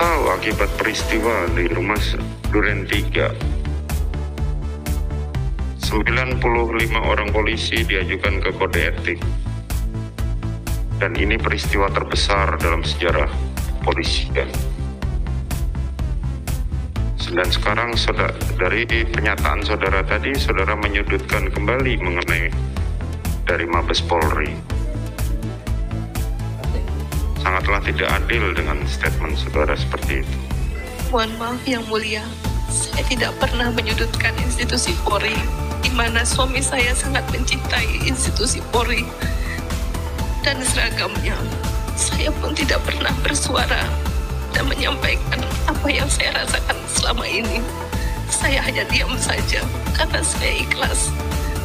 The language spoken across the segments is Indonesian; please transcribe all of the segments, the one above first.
tahu akibat peristiwa di rumah Duren 3. 95 orang polisi diajukan ke kode etik. Dan ini peristiwa terbesar dalam sejarah kepolisian. Dan sekarang dari pernyataan saudara tadi, saudara menyudutkan kembali mengenai dari Mabes Polri. Sangatlah tidak adil dengan statement saudara seperti itu. Mohon maaf yang mulia, saya tidak pernah menyudutkan institusi Polri, di mana suami saya sangat mencintai institusi Polri dan seragamnya. Saya pun tidak pernah bersuara dan menyampaikan apa yang saya rasakan selama ini. Saya hanya diam saja karena saya ikhlas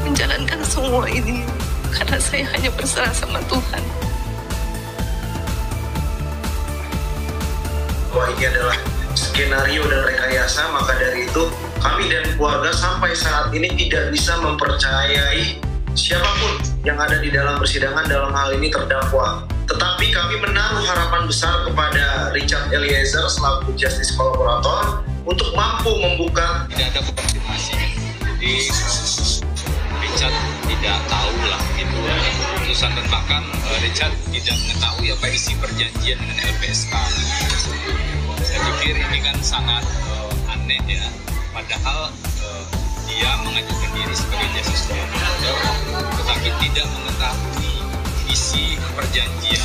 menjalankan semua ini, karena saya hanya berserah sama Tuhan. Bahwa ini adalah skenario dan rekayasa, maka dari itu kami dan keluarga sampai saat ini tidak bisa mempercayai siapapun yang ada di dalam persidangan, dalam hal ini terdakwa. Tetapi kami menaruh harapan besar kepada Richard Eliezer selaku justice kolaborator untuk mampu membuka. Tidak ada konfirmasi, jadi Richard tidak tahu lah itu keputusan, dan bahkan Richard tidak mengetahui apa isi perjanjian dengan LPSK. Saya pikir ini kan sangat aneh ya, padahal dia mengajukan diri sebagai justice collaborator tetapi tidak mengetahui isi perjanjian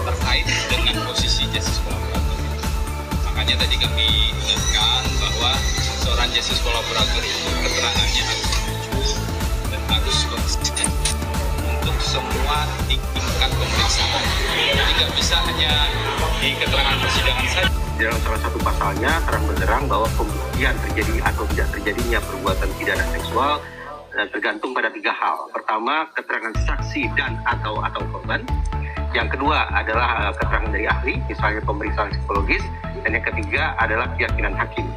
terkait dengan posisi justice collaborator. Makanya tadi kami ingatkan bahwa seorang justice collaborator itu keterangannya harus jujur dan harus konsisten untuk semua tingkat pemeriksaan. Jadi nggak bisa hanya di keterangan persidangan saja. Dalam salah satu pasalnya terang benderang bahwa pembuktian terjadi atau tidak terjadinya perbuatan pidana seksual tergantung pada 3 hal. Pertama, keterangan saksi dan atau korban. Yang kedua adalah keterangan dari ahli, misalnya pemeriksaan psikologis. Dan yang ketiga adalah keyakinan hakim.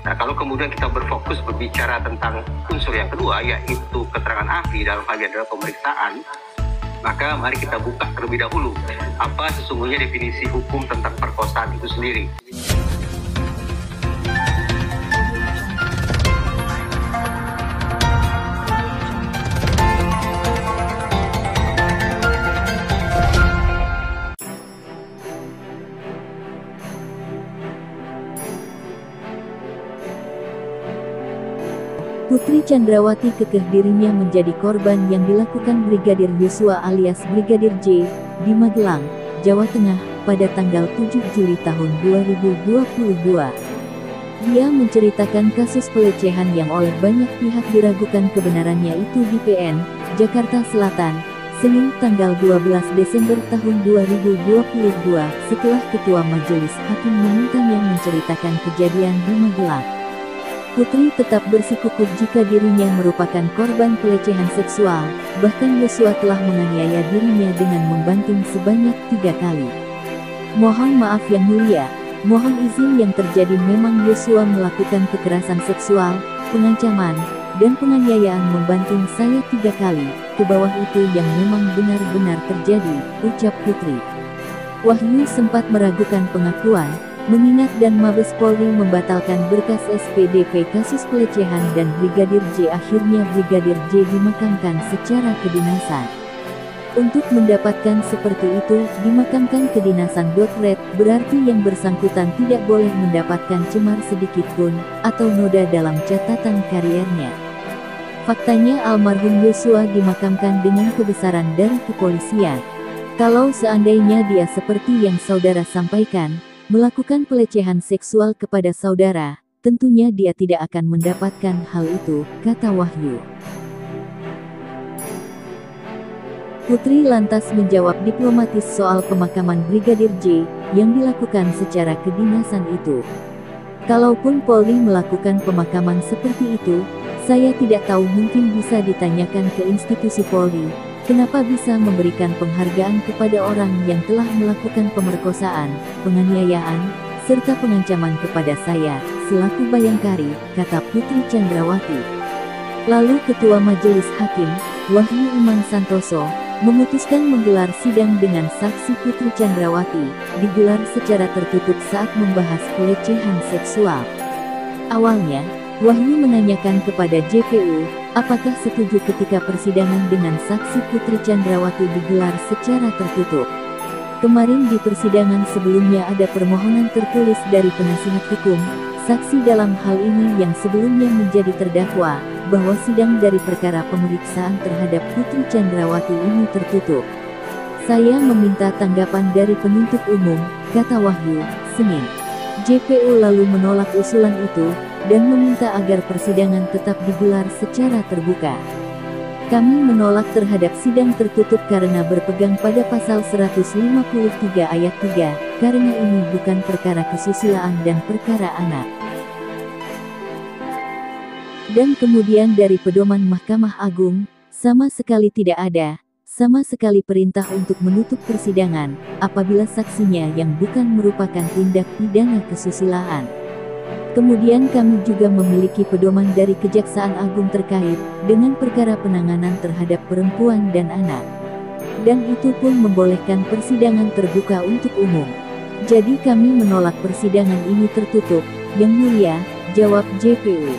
Nah, kalau kemudian kita berfokus berbicara tentang unsur yang kedua, yaitu keterangan ahli, dalam hal ini adalah pemeriksaan, maka mari kita buka terlebih dahulu apa sesungguhnya definisi hukum tentang perkosaan itu sendiri. Putri Chandrawati kekeh dirinya menjadi korban yang dilakukan Brigadir Yosua alias Brigadir J di Magelang, Jawa Tengah pada tanggal 7 Juli tahun 2022. Dia menceritakan kasus pelecehan yang oleh banyak pihak diragukan kebenarannya itu di PN, Jakarta Selatan, Senin tanggal 12 Desember tahun 2022 setelah Ketua Majelis Hakim memintanya menceritakan kejadian di Magelang. Putri tetap bersikukuh jika dirinya merupakan korban pelecehan seksual, bahkan Yosua telah menganiaya dirinya dengan membanting sebanyak 3 kali. Mohon maaf yang mulia, mohon izin yang terjadi memang Yosua melakukan kekerasan seksual, pengancaman, dan penganiayaan membanting saya 3 kali, ke bawah itu yang memang benar-benar terjadi, ucap Putri. Wahyu sempat meragukan pengakuan, mengingat dan Mabes Polri membatalkan berkas SPDP kasus pelecehan dan Brigadir J. Akhirnya Brigadir J dimakamkan secara kedinasan. Untuk mendapatkan seperti itu, dimakamkan kedinasan. Red berarti yang bersangkutan tidak boleh mendapatkan cemar sedikit pun, atau noda dalam catatan kariernya. Faktanya almarhum Yosua dimakamkan dengan kebesaran dari kepolisian. Kalau seandainya dia seperti yang saudara sampaikan, melakukan pelecehan seksual kepada saudara, tentunya dia tidak akan mendapatkan hal itu, kata Wahyu. Putri lantas menjawab diplomatis soal pemakaman Brigadir J, yang dilakukan secara kedinasan itu. Kalaupun Polri melakukan pemakaman seperti itu, saya tidak tahu, mungkin bisa ditanyakan ke institusi Polri. Kenapa bisa memberikan penghargaan kepada orang yang telah melakukan pemerkosaan, penganiayaan, serta pengancaman kepada saya, selaku bayangkari, kata Putri Chandrawati. Lalu Ketua Majelis Hakim, Wahyu Iman Santoso, memutuskan menggelar sidang dengan saksi Putri Chandrawati, digelar secara tertutup saat membahas pelecehan seksual. Awalnya, Wahyu menanyakan kepada JPU, apakah setuju ketika persidangan dengan saksi Putri Chandrawati digelar secara tertutup. Kemarin di persidangan sebelumnya ada permohonan tertulis dari penasihat hukum, saksi dalam hal ini yang sebelumnya menjadi terdakwa, bahwa sidang dari perkara pemeriksaan terhadap Putri Chandrawati ini tertutup. Saya meminta tanggapan dari penuntut umum, kata Wahyu, Senin. JPU lalu menolak usulan itu, dan meminta agar persidangan tetap digelar secara terbuka. Kami menolak terhadap sidang tertutup karena berpegang pada pasal 153 ayat 3, karena ini bukan perkara kesusilaan dan perkara anak. Dan kemudian dari pedoman Mahkamah Agung, sama sekali tidak ada, sama sekali perintah untuk menutup persidangan, apabila saksinya yang bukan merupakan tindak pidana kesusilaan. Kemudian kami juga memiliki pedoman dari Kejaksaan Agung terkait dengan perkara penanganan terhadap perempuan dan anak. Dan itu pun membolehkan persidangan terbuka untuk umum. Jadi kami menolak persidangan ini tertutup, Yang Mulia, jawab JPU.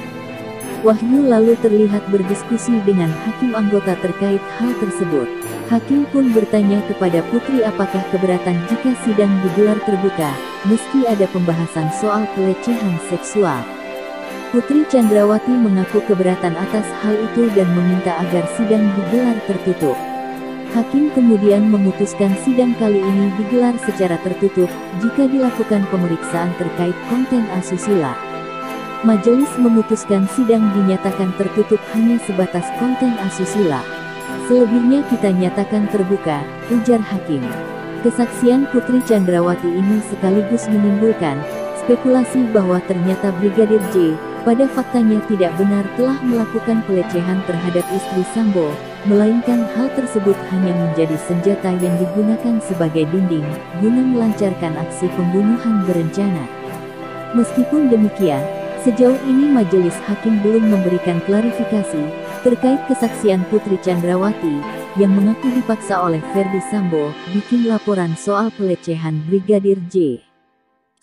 Wahyu lalu terlihat berdiskusi dengan hakim anggota terkait hal tersebut. Hakim pun bertanya kepada Putri apakah keberatan jika sidang digelar terbuka, meski ada pembahasan soal pelecehan seksual. Putri Chandrawati mengaku keberatan atas hal itu dan meminta agar sidang digelar tertutup. Hakim kemudian memutuskan sidang kali ini digelar secara tertutup, jika dilakukan pemeriksaan terkait konten asusila. Majelis memutuskan sidang dinyatakan tertutup hanya sebatas konten asusila. Selebihnya kita nyatakan terbuka, ujar hakim. Kesaksian Putri Chandrawati ini sekaligus menimbulkan spekulasi bahwa ternyata Brigadir J, pada faktanya tidak benar telah melakukan pelecehan terhadap istri Sambo, melainkan hal tersebut hanya menjadi senjata yang digunakan sebagai dinding, guna melancarkan aksi pembunuhan berencana. Meskipun demikian, sejauh ini majelis hakim belum memberikan klarifikasi terkait kesaksian Putri Chandrawati, yang mengaku dipaksa oleh Ferdi Sambo, bikin laporan soal pelecehan Brigadir J.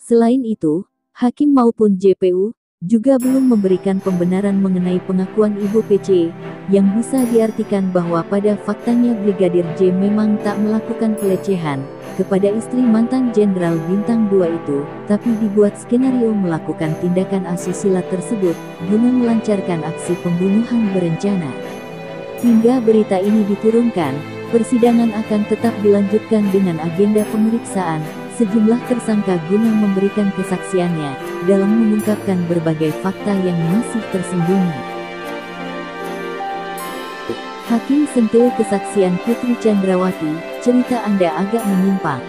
Selain itu, hakim maupun JPU, juga belum memberikan pembenaran mengenai pengakuan Ibu PC, yang bisa diartikan bahwa pada faktanya Brigadir J memang tak melakukan pelecehan kepada istri mantan Jenderal Bintang 2 itu, tapi dibuat skenario melakukan tindakan asusila tersebut, guna melancarkan aksi pembunuhan berencana. Hingga berita ini diturunkan, persidangan akan tetap dilanjutkan dengan agenda pemeriksaan sejumlah tersangka guna memberikan kesaksiannya, dalam mengungkapkan berbagai fakta yang masih tersembunyi. Hakim sentil kesaksian Putri Chandrawati, cerita Anda agak menyimpang.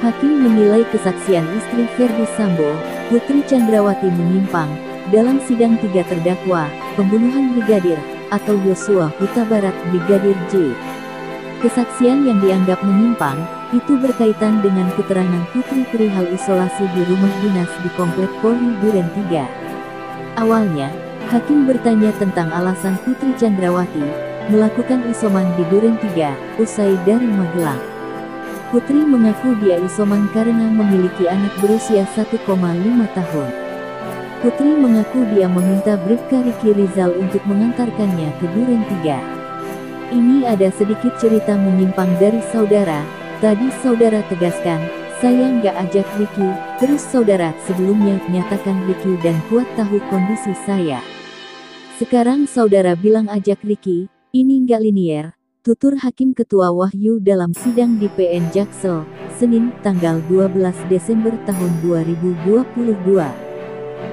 Hakim menilai kesaksian istri Ferdi Sambo, Putri Chandrawati menyimpang, dalam sidang 3 terdakwa, pembunuhan Brigadir, atau Yosua Huta Barat Brigadir J. Kesaksian yang dianggap menyimpang, itu berkaitan dengan keterangan Putri perihal isolasi di rumah dinas di Komplek Polri Duren 3. Awalnya, hakim bertanya tentang alasan Putri Chandrawati melakukan isoman di Duren 3, usai dari Magelang. Putri mengaku dia isoman karena memiliki anak berusia 1,5 tahun. Putri mengaku dia meminta Bribka Riki Rizal untuk mengantarkannya ke Duren 3. Ini ada sedikit cerita menyimpang dari saudara. Tadi saudara tegaskan, saya nggak ajak Riki, terus saudara sebelumnya nyatakan Riki dan Kuat tahu kondisi saya. Sekarang saudara bilang ajak Riki. Ini nggak linier, tutur Hakim Ketua Wahyu dalam sidang di PN Jaksel, Senin, tanggal 12 Desember tahun 2022.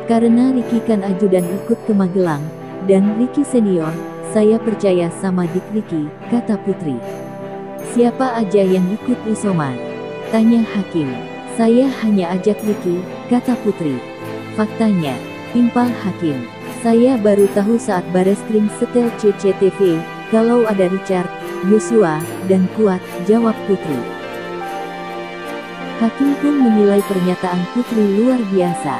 Karena Riki kan ajudan ikut ke Magelang, dan Riki senior, saya percaya sama dik Riki, kata Putri. Siapa aja yang ikut isoman? Tanya Hakim. Saya hanya ajak Riki, kata Putri. Faktanya, timpal Hakim. Saya baru tahu saat Bareskrim setel CCTV, kalau ada Richard, Yosua, dan Kuat, jawab Putri. Hakim pun menilai pernyataan Putri luar biasa.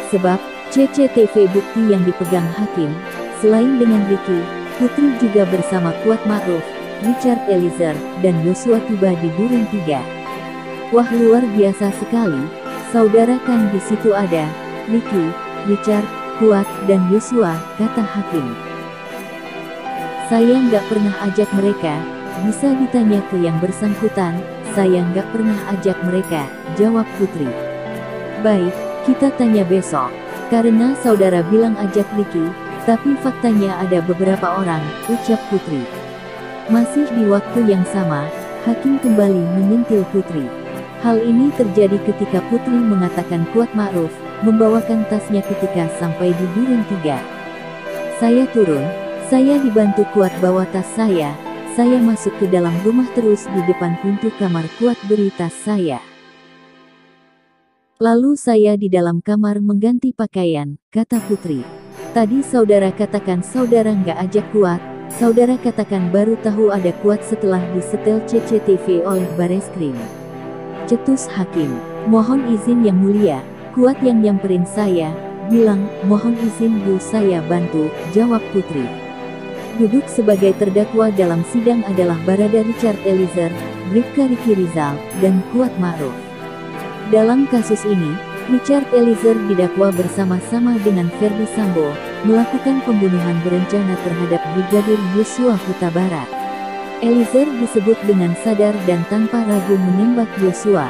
Sebab, CCTV bukti yang dipegang Hakim, selain dengan Riki, Putri juga bersama Kuat Ma'ruf, Richard Eliezer, dan Yosua tiba di Duren 3. Wah, luar biasa sekali, saudara, kan di situ ada Ricky, Richard, Kuat, dan Yosua, kata Hakim. Saya nggak pernah ajak mereka, bisa ditanya ke yang bersangkutan, saya nggak pernah ajak mereka, jawab Putri. Baik, kita tanya besok, karena saudara bilang ajak Ricky, tapi faktanya ada beberapa orang, ucap Putri. Masih di waktu yang sama, Hakim kembali menyentil Putri. Hal ini terjadi ketika Putri mengatakan Kuat Ma'ruf membawakan tasnya ketika sampai di Duren 3. Saya turun, saya dibantu Kuat bawa tas saya masuk ke dalam rumah, terus di depan pintu kamar Kuat beri tas saya. Lalu saya di dalam kamar mengganti pakaian, kata Putri. Tadi saudara katakan saudara nggak ajak Kuat, saudara katakan baru tahu ada Kuat setelah disetel CCTV oleh Bareskrim. Cetus Hakim. Mohon izin yang mulia, Kuat yang nyamperin saya, bilang, mohon izin Bu saya bantu, jawab Putri. Duduk sebagai terdakwa dalam sidang adalah Barada Richard Eliezer, Bribka Ricky Rizal, dan Kuat Ma'ruf. Dalam kasus ini, Richard Eliezer didakwa bersama-sama dengan Ferdy Sambo, melakukan pembunuhan berencana terhadap Brigadir Yosua Huta Barat. Eliezer disebut dengan sadar dan tanpa ragu menembak Yosua.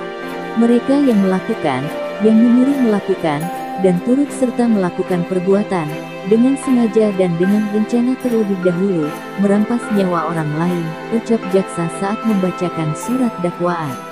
Mereka yang melakukan, yang menyuruh melakukan, dan turut serta melakukan perbuatan, dengan sengaja dan dengan rencana terlebih dahulu, merampas nyawa orang lain, ucap jaksa saat membacakan surat dakwaan.